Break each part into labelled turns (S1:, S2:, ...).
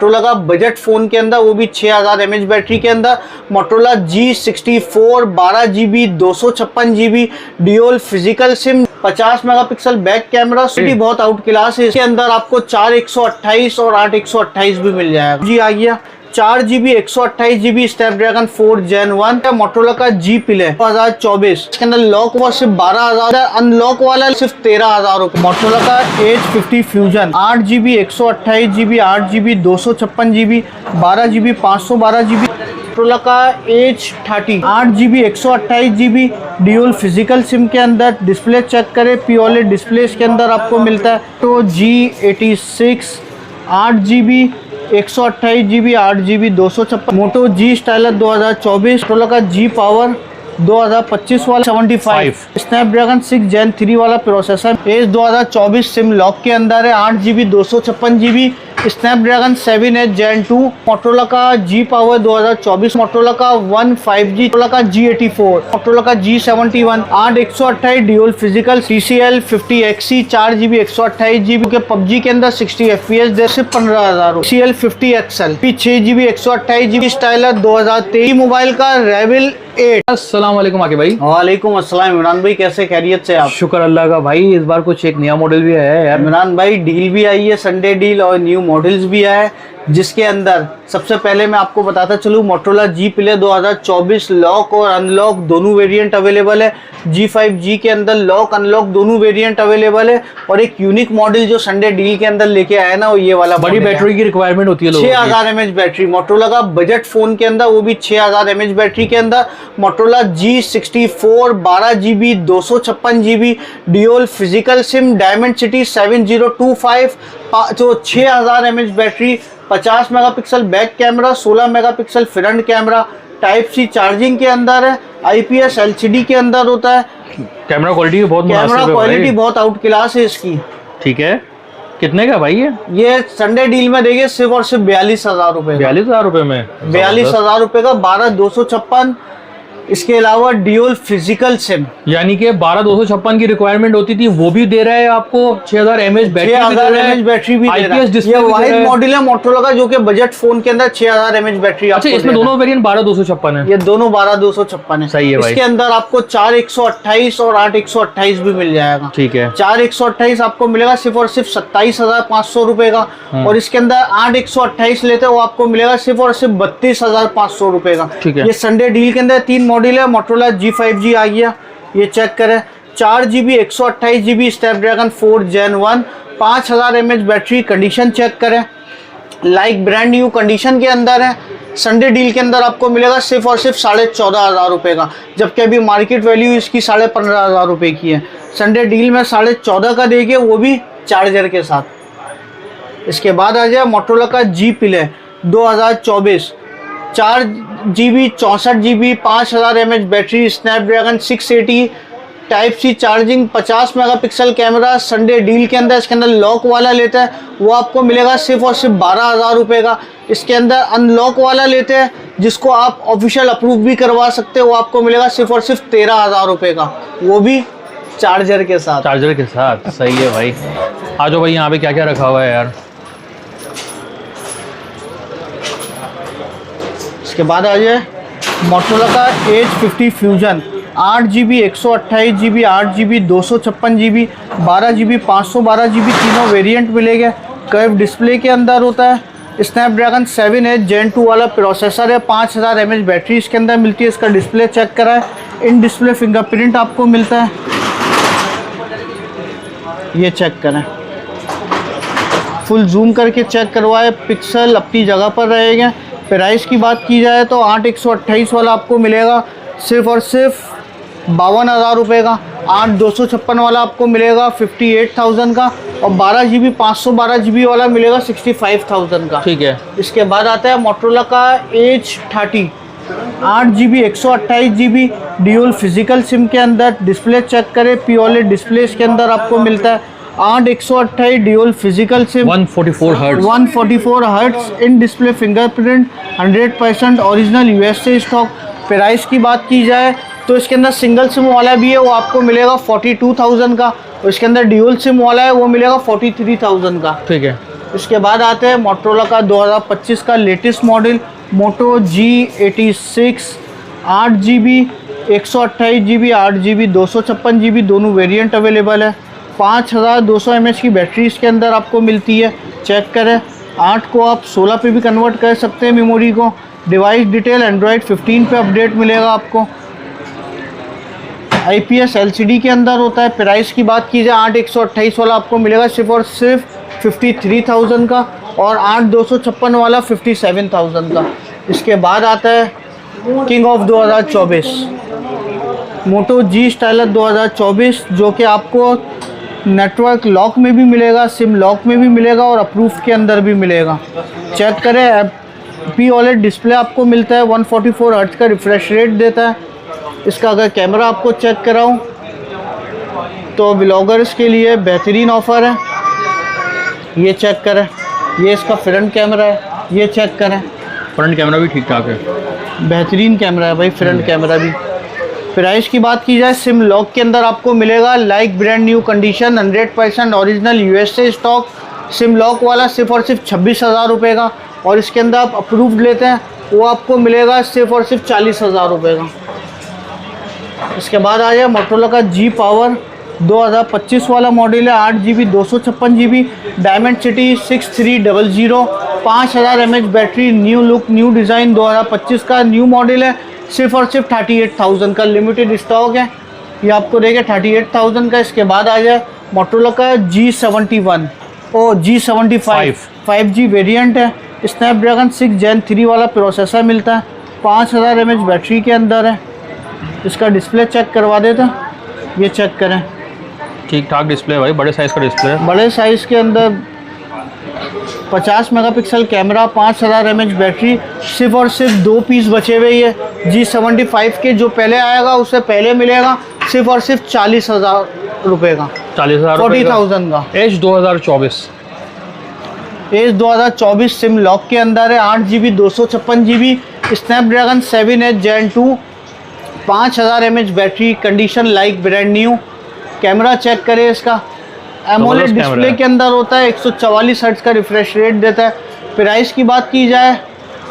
S1: Motorola का budget phone के अंदर, वो भी 6000 mAh बैटरी के अंदर। Motorola G64 12GB 256GB dual physical SIM, 50 megapixel back camera, city बहुत आउट क्लास है। इसके अंदर आपको 4 128 और 8 128 भी मिल जाएगा। जी आ गया 4GB 128GB Snapdragon 4 Gen 1 Motorola का G Play 2024। इसके अंदर लॉक हुआ सिर्फ 12,000, अनलॉक वाला सिर्फ 13,000 रुपए। मोटरोला का H50 fusion 8GB 128GB 8GB 256GB 12GB 512GB। Motorola का H30 8GB 128GB dual physical SIM के अंदर। डिस्प्ले चेक करें, पीओलेड डिस्प्ले इसके अंदर आपको मिलता है। तो G86 8GB 128GB 8GB 256। मोटो G स्टाइलर 2024। मोटरोला का G पावर 2025 वाला 75 स्नैपड्रैगन 6 Gen 3 वाला प्रोसेसर। एज 2024 सिम लॉक के अंदर है। 8GB 256GB Snapdragon 7 Gen 2। Motorola का G पावर 2024। मोटरोला का 15G। मोटरोला का G84। मोटरोला का G71 8 128 dual physical TCL 50XE 4GB 128GB के PUBG के अंदर 60 FPS दे से 15,000। TCL 50XL 6GB 128GB styler 2023 mobile का रेविल 8।
S2: अस्सलाम वालेकुम आके भाई।
S1: वालेकुम अस्सलाम इमरान भाई, कैसे खैरियत से आप?
S2: शुक्र अल्लाह का भाई। इस बार कुछ एक नया मॉडल भी आया है यार।
S1: इमरान भाई डील भी आई है, संडे डील, और न्यू मॉडल्स भी आए, जिसके अंदर सबसे पहले मैं आपको बताता चलूँ मोटरोला G Play 2024 लॉक और अनलॉक दोनों वेरिएंट अवेलेबल है। G5G के अंदर लॉक अनलॉक दोनों वेरिएंट अवेलेबल है। और एक यूनिक मॉडल जो संडे डील के अंदर लेके आया ना, वो ये वाला
S2: बड़ी बैटरी की रिक्वायरमेंट होती है लोगों की।
S1: 6000 mAh बैटरी मोटरोला का बजट फोन के अंदर, वो भी 6000 mAh बैटरी के अंदर। Motorola G64 12GB 256GB dual physical sim, Dimensity 7025 जो 6000 mAh battery, 50 megapixel back camera, 16 megapixel front camera, type C charging के अंदर है, IPS LCD के अंदर होता है।
S2: कैमरा क्वालिटी बहुत
S1: कैमरा क्वालिटी बहुत आउट क्लास है इसकी।
S2: ठीक है, कितने का भाई
S1: ये संडे डील में देंगे सिर्फ और सिर्फ 42,000 रुपए।
S2: 42,000 रुपए में
S1: 42,000 रुपए का 12,256। इसके अलावा ड्यूल फिजिकल सिम,
S2: यानी कि 12,256 की रिक्वायरमेंट होती थी, वो भी दे रहा है आपको। 6000 mAh
S1: बैटरी भी दे रहा है। ये वाइड मॉडल है मोटरोला का, जो कि बजट फोन के अंदर 6000 mAh बैटरी।
S2: अच्छा, इसमें दोनों वेरिएंट 12,256 है।
S1: ये दोनों 12,256 है।
S2: सही है भाई।
S1: इसके अंदर आपको 4 128 और 8 128 भी मिल जाएगा।
S2: ठीक है,
S1: 4 128 आपको मिलेगा सिर्फ और सिर्फ 27,500 रुपए का। और इसके अंदर 8 128 लेते हैं, वो आपको मिलेगा सिर्फ और सिर्फ 32,500 रुपए का।
S2: ठीक है,
S1: ये संडे डील के अंदर 3 मॉडल है। मोटरोला G5G आ गया, ये चेक करें। 4GB 128GB Snapdragon 4 Gen 1, 5000 mAh battery. Condition check करें, लाइक ब्रांड न्यू कंडीशन के अंदर है। संडे डील के अंदर आपको मिलेगा सिर्फ और सिर्फ 14,500 रुपए का, जबकि अभी मार्केट वैल्यू इसकी 15,500 रुपए की है। संडे डील में 14,500 का देंगे, वो भी चार्जर के साथ। इसके बाद आ जाए मोटरोला का G Play 2024 4GB 64GB 5000 mAh battery, Snapdragon 680 type C charging, 50 megapixel camera. Sunday deal के अंदर इसके अंदर लॉक वाला लेते हैं, वो आपको मिलेगा सिर्फ और सिर्फ 12,000 रुपए का। इसके अंदर अनलॉक वाला लेते हैं, जिसको आप ऑफिशियल अप्रूव भी करवा सकते हो, वो आपको मिलेगा सिर्फ और सिर्फ 13,000 रुपए का, वो भी चार्जर के साथ।
S2: चार्जर के साथ, सही है भाई। आ जाओ भाई, यहाँ पे क्या क्या रखा हुआ है यार।
S1: इसके बाद आ जाए मोटरोला का H50 fusion 8GB 128GB 8GB 256GB 12GB 512GB तीनों वेरिएंट मिलेंगे। कर्व डिस्प्ले के अंदर होता है। स्नैपड्रैगन 7 Gen 2 वाला प्रोसेसर है। 5000 mAh बैटरी इसके अंदर मिलती है। इसका डिस्प्ले चेक कराए, इन डिस्प्ले फिंगरप्रिंट आपको मिलता है, ये चेक करें। फुल जूम करके चेक करवाए, पिक्सल अपनी जगह पर रहेंगे। प्राइस की बात की जाए तो 8 128 वाला आपको मिलेगा सिर्फ और सिर्फ 52,000 रुपये का। 8 256 वाला आपको मिलेगा 58,000 का। और 12GB 512GB वाला मिलेगा 65,000 का।
S2: ठीक है,
S1: इसके बाद आता है मोटरोला का H30 8GB 128GB dual physical SIM के अंदर। डिस्प्ले चेक करें, पीओलेड डिस्प्ले इसके अंदर आपको मिलता है। 8 128 dual physical SIM, 144 hertz in display fingerprint, 100% original USA stock. Price की बात की जाए तो इसके अंदर सिंगल सिम वाला भी है, वो आपको मिलेगा 42,000 का। और इसके अंदर ड्यूल सिम वाला है, वो मिलेगा 43,000 का।
S2: ठीक है।
S1: इसके बाद आते हैं मोटरोला का 2025 का लेटेस्ट मॉडल मोटो G86 8GB 128GB 8GB 256GB दोनों वेरिएंट अवेलेबल है। 5200 mAh की बैटरी इसके अंदर आपको मिलती है। चेक करें, 8 को आप 16 पे भी कन्वर्ट कर सकते हैं मेमोरी को। डिवाइस डिटेल एंड्रॉयड 15 पे अपडेट मिलेगा आपको। IPS LCD के अंदर होता है। प्राइस की बात की जाए 8 128 वाला आपको मिलेगा सिर्फ और सिर्फ 53,000 का, और 8 256 वाला 57,000 का। इसके बाद आता है king of 2024 Moto G Stylus 2024, जो कि आपको नेटवर्क लॉक में भी मिलेगा, सिम लॉक में भी मिलेगा और अप्रूव के अंदर भी मिलेगा। चेक करें, एपी OLED डिस्प्ले आपको मिलता है। 144 हर्ट्ज का रिफ्रेश रेट देता है। इसका अगर कैमरा आपको चेक कराऊं तो ब्लॉगर्स के लिए बेहतरीन ऑफ़र है। ये चेक करें, ये इसका फ्रंट कैमरा है, ये चेक करें।
S2: फ्रंट कैमरा भी ठीक ठाक है,
S1: बेहतरीन कैमरा है भाई, फ्रंट कैमरा भी। प्राइस की बात की जाए सिम लॉक के अंदर आपको मिलेगा like brand new condition 100% original USA stock SIM lock वाला सिर्फ और सिर्फ 26,000 रुपये का, और इसके अंदर आप अप्रूव्ड लेते हैं वो आपको मिलेगा सिर्फ और सिर्फ 40,000 रुपये का। इसके बाद आ जाए मोटरोला का G पावर 2025 वाला मॉडल है। 8GB 256GB diamond city 6300 5000 mAh battery, new look new design 2025 का न्यू मॉडल है। सिर्फ और सिर्फ 38,000 का लिमिटेड स्टॉक है, ये आपको देगा 38,000 का। इसके बाद आ जाए मोटरोला का G71 और G75 5G वेरिएंट है। स्नैपड्रैगन 6 Gen 3 वाला प्रोसेसर मिलता है। 5000 mAh बैटरी के अंदर है। इसका डिस्प्ले चेक करवा देते हैं, ये चेक करें,
S2: ठीक ठाक डिस्प्ले है भाई, बड़े साइज़ का डिस्प्ले है।
S1: बड़े साइज़ के अंदर 50 मेगापिक्सल कैमरा, 5000 mAh बैटरी। सिर्फ और सिर्फ 2 पीस बचे हुए ये G75 के, जो पहले आएगा उससे पहले मिलेगा सिर्फ और सिर्फ 40,000 रुपये का,
S2: 40,000
S1: 40,000 का।
S2: एज 2024
S1: एज 2024 सिम लॉक के अंदर है। 8GB 256GB स्नैपड्रैगन 7H Gen 2 5000 mAh battery, condition like brand new. Camera check करें, इसका एमोलेड डिस्प्ले के अंदर होता है। 144 हर्ट्ज का रिफ्रेश रेट देता है। प्राइस की बात की जाए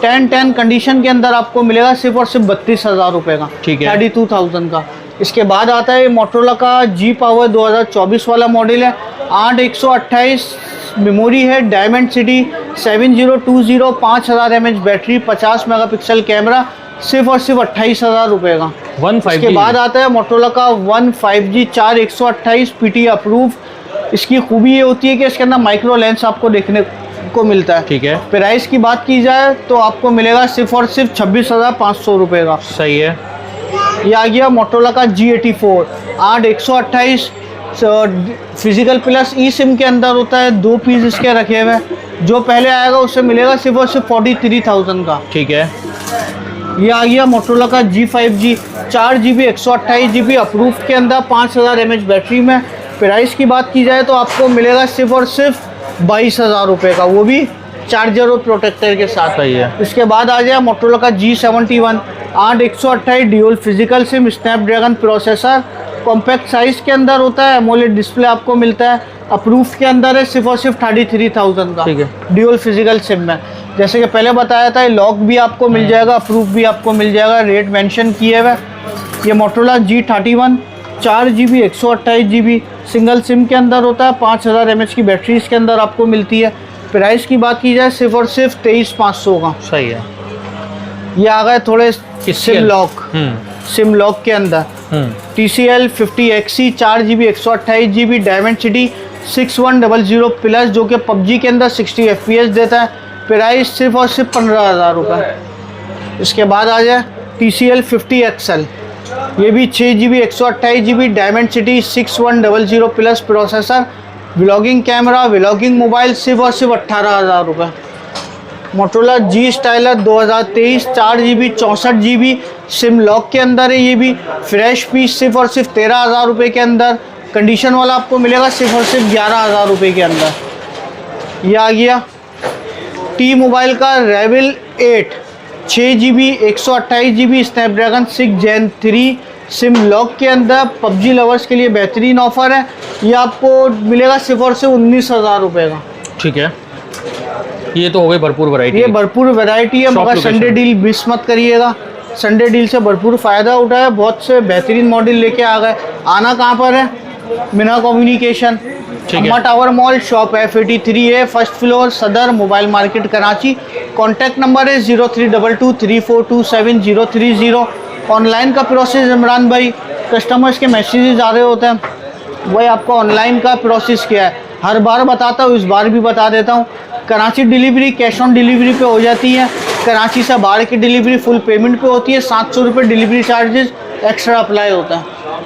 S1: 10-10 कंडीशन के अंदर आपको मिलेगा सिर्फ और सिर्फ 32,000 रुपये का,
S2: ठीक है,
S1: 32,000 का। इसके बाद आता है मोटरोला का G पावर 2024 वाला मॉडल है। 8 128 मेमोरी है, diamond city 7020 5000 mAh battery, 50 megapixel camera, सिर्फ और सिर्फ 28,000 रुपये का।
S2: 15G।
S1: इसके बाद आता है मोटरोला का 15G 4 128 PT अप्रूव। इसकी खूबी ये होती है कि इसके अंदर माइक्रो लेंस आपको देखने को मिलता है,
S2: ठीक है।
S1: प्राइस की बात की जाए तो आपको मिलेगा सिर्फ और सिर्फ 26,500 रुपये का।
S2: सही है।
S1: ये आ गया मोटरोला का G84 8 128 फिजिकल प्लस ई सिम के अंदर होता है। 2 पीस इसके रखे हुए हैं, जो पहले आएगा उससे मिलेगा सिर्फ और सिर्फ 43,000 का,
S2: ठीक है।
S1: ये आ गया मोटरोला का G5G 4GB 128GB अप्रूव के अंदर 5000 mAh बैटरी में। प्राइस की बात की जाए तो आपको मिलेगा सिर्फ और सिर्फ 22,000 रुपये का, वो भी चार्जर और प्रोटेक्टर के साथ।
S2: सही है।
S1: इसके बाद आ जाए मोटरोला का G71 8 128 dual physical SIM Snapdragon processor, compact size के अंदर होता है। एमोलेड डिस्प्ले आपको मिलता है, अप्रूव के अंदर है, सिर्फ और सिर्फ 33,000 का,
S2: ठीक है।
S1: ड्यूल फिजिकल सिम में, जैसे कि पहले बताया था, लॉक भी आपको मिल जाएगा, अप्रूव भी आपको मिल जाएगा, रेट मेंशन किए हुए। ये Motorola G31 4GB 128GB single SIM के अंदर होता है। 5000 mAh की बैटरी इसके अंदर आपको मिलती है। प्राइस की बात की जाए सिर्फ और सिर्फ 23,500 का।
S2: सही है।
S1: ये आ गए थोड़े सिम लॉक के अंदर TCL 50XE 4GB 128GB diamond city 6100 plus, जो कि PUBG के अंदर 60 FPS देता है। प्राइस सिर्फ और सिर्फ 15,000 रुपये। इसके बाद आ जाए TCL 50XL, ये भी 6GB 128GB diamond city 6100 plus processor, vlogging camera, vlogging mobile, सिर्फ और सिर्फ 18,000 रुपये। Motorola G styler 2023 4GB 64GB SIM lock के अंदर है। ये भी फ्रेश पीस सिर्फ और सिर्फ 13,000 रुपये के अंदर, कंडीशन वाला आपको मिलेगा सिर्फ और सिर्फ 11,000 रुपये के अंदर। ये आ गया T मोबाइल का रेविल 8 6GB 128GB Snapdragon 6 Gen 3 SIM lock के अंदर। PUBG लवर्स के लिए बेहतरीन ऑफ़र है, ये आपको मिलेगा सिर्फ और सिर्फ 19,000 रुपये का,
S2: ठीक है। ये तो हो गई भरपूर वैरायटी।
S1: ये भरपूर वैरायटी है,
S2: Shop
S1: मगर
S2: location।
S1: संडे डील मिस मत करिएगा। संडे डील से भरपूर फ़ायदा उठाया, बहुत से बेहतरीन मॉडल लेके आ गए। आना कहाँ पर है? मीना कम्युनिकेशन,
S2: ठीक है।
S1: Amma tower mall, shop F83A, first floor, Saddar, mobile market, Karachi. Contact number है 032234273030। ऑनलाइन का प्रोसेस इमरान भाई, कस्टमर्स के मैसेजेस आ रहे होते हैं, वही आपको ऑनलाइन का प्रोसेस क्या है हर बार बताता हूँ, इस बार भी बता देता हूँ। Karachi delivery cash on delivery पे हो जाती है। कराची से बाहर की डिलीवरी फुल पेमेंट पे होती है। 700 रुपये डिलीवरी चार्जेस एक्स्ट्रा अप्लाई होता है।